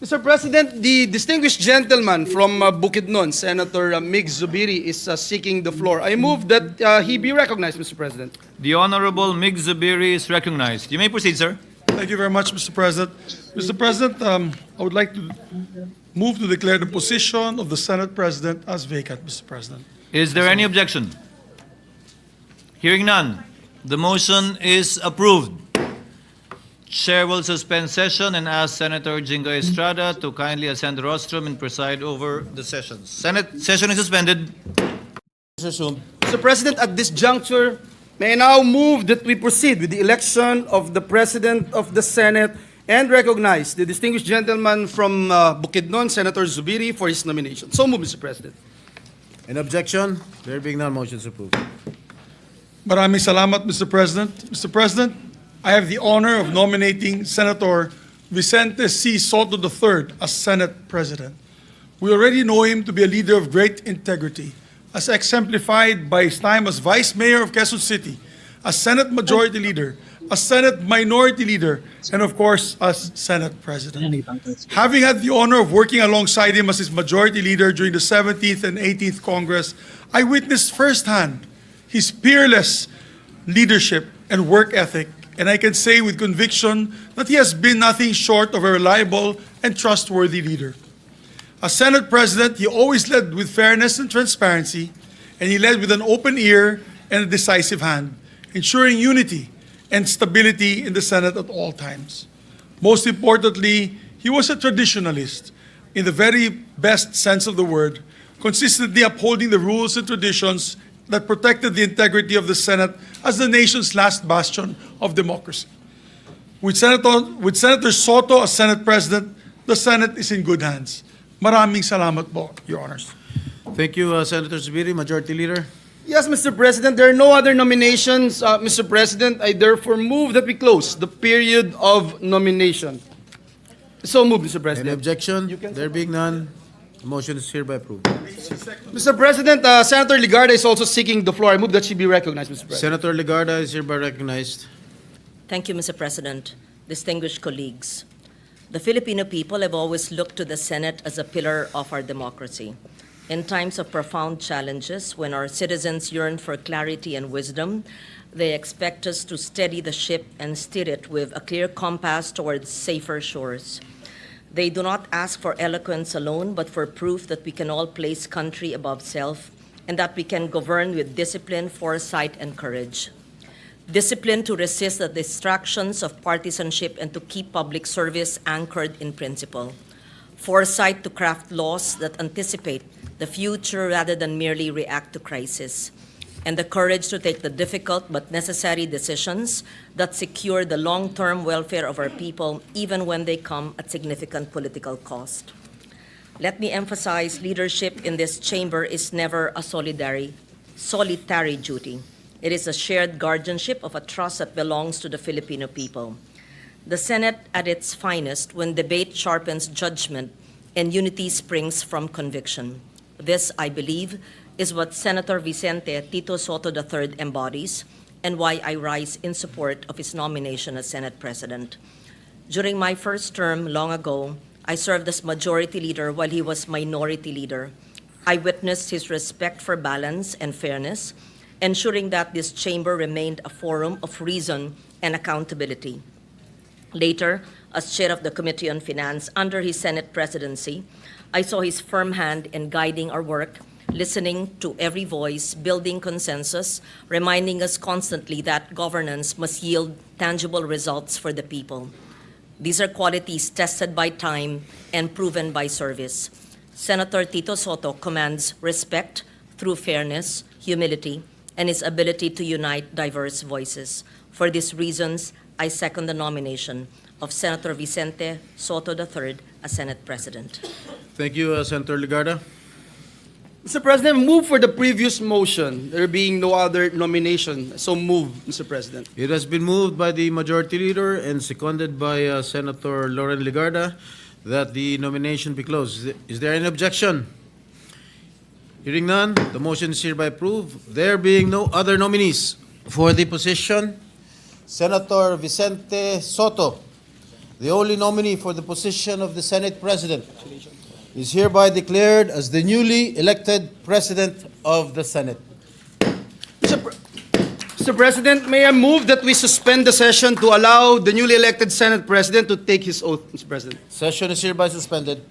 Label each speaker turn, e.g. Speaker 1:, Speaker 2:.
Speaker 1: Mr. President, the distinguished gentleman from Bukidnon, Senator Mig Zubiri, is seeking the floor. I move that he be recognized, Mr. President.
Speaker 2: The Honorable Mig Zubiri is recognized. You may proceed, sir.
Speaker 3: Thank you very much, Mr. President. Mr. President, I would like to move to declare the position of the Senate President as vacant, Mr. President.
Speaker 2: Is there any objection? Hearing none, the motion is approved. Chair will suspend session and ask Senator Jingo Estrada to kindly ascend the rostrum and preside over the session. Senate session is suspended.
Speaker 1: Mr. President, at this juncture, may I now move that we proceed with the election of the President of the Senate and recognize the distinguished gentleman from Bukidnon, Senator Zubiri, for his nomination. So move, Mr. President.
Speaker 4: An objection? There being none, motion is approved.
Speaker 3: Maraming salamat, Mr. President. Mr. President, I have the honor of nominating Senator Vicente C. Sotto III as Senate President. We already know him to be a leader of great integrity, as exemplified by his time as Vice Mayor of Quezon City, as Senate Majority Leader, as Senate Minority Leader, and of course, as Senate President. Having had the honor of working alongside him as his Majority Leader during the 17th and 18th Congress, I witnessed firsthand his peerless leadership and work ethic, and I can say with conviction that he has been nothing short of a reliable and trustworthy leader. As Senate President, he always led with fairness and transparency, and he led with an open ear and a decisive hand, ensuring unity and stability in the Senate at all times. Most importantly, he was a traditionalist in the very best sense of the word, consistently upholding the rules and traditions that protected the integrity of the Senate as the nation's last bastion of democracy. With Senator Sotto as Senate President, the Senate is in good hands. Maraming salamat po, Your Honors.
Speaker 4: Thank you, Senator Zubiri, Majority Leader.
Speaker 1: Yes, Mr. President, there are no other nominations. Mr. President, I therefore move that we close the period of nomination. So move, Mr.
Speaker 4: Any
Speaker 1: President.
Speaker 4: objection?
Speaker 1: You can-
Speaker 4: There being none, the motion is hereby approved.
Speaker 1: Mr. President, Senator Ligarda is also seeking the floor. I move that she be recognized, Mr. President.
Speaker 4: Senator Legarda is hereby recognized.
Speaker 5: Thank you, Mr. President. Distinguished colleagues, the Filipino people have always looked to the Senate as a pillar of our democracy. In times of profound challenges, when our citizens yearn for clarity and wisdom, they expect us to steady the ship and steer it with a clear compass towards safer shores. They do not ask for eloquence alone, but for proof that we can all place country above self and that we can govern with discipline, foresight, and courage. Discipline to resist the distractions of partisanship and to keep public service anchored in principle. Foresight to craft laws that anticipate the future rather than merely react to crisis. And the courage to take the difficult but necessary decisions that secure the long-term welfare of our people, even when they come at significant political cost. Let me emphasize, leadership in this chamber is never a solitary duty. It is a shared guardianship of a trust that belongs to the Filipino people. The Senate at its finest when debate sharpens judgment and unity springs from conviction. This, I believe, is what Senator Vicente Tito Sotto III embodies and why I rise in support of his nomination as Senate President. During my first term long ago, I served as Majority Leader while he was Minority Leader. I witnessed his respect for balance and fairness, ensuring that this chamber remained a forum of reason and accountability. Later, as chair of the Committee on Finance under his Senate presidency, I saw his firm hand in guiding our work, listening to every voice, building consensus, reminding us constantly that governance must yield tangible results for the people. These are qualities tested by time and proven by service. Senator Tito Sotto commands respect through fairness, humility, and his ability to unite diverse voices. For these reasons, I second the nomination of Senator Vicente Sotto III as Senate President.
Speaker 4: Thank you, Senator Legarda.
Speaker 1: Mr. President, move for the previous motion, there being no other nomination. So move, Mr. President.
Speaker 4: It has been moved by the Majority Leader and seconded by Senator Lauren Legarda that the nomination be closed. Is there any objection? Hearing none, the motion is hereby approved. There being no other nominees for the position, Senator Vicente Sotto the only nominee for the position of the Senate President, is hereby declared as the newly elected President of the Senate.
Speaker 1: Mr. President, may I move that we suspend the session to allow the newly elected Senate President to take his oath, Mr. President?
Speaker 4: Session is hereby suspended.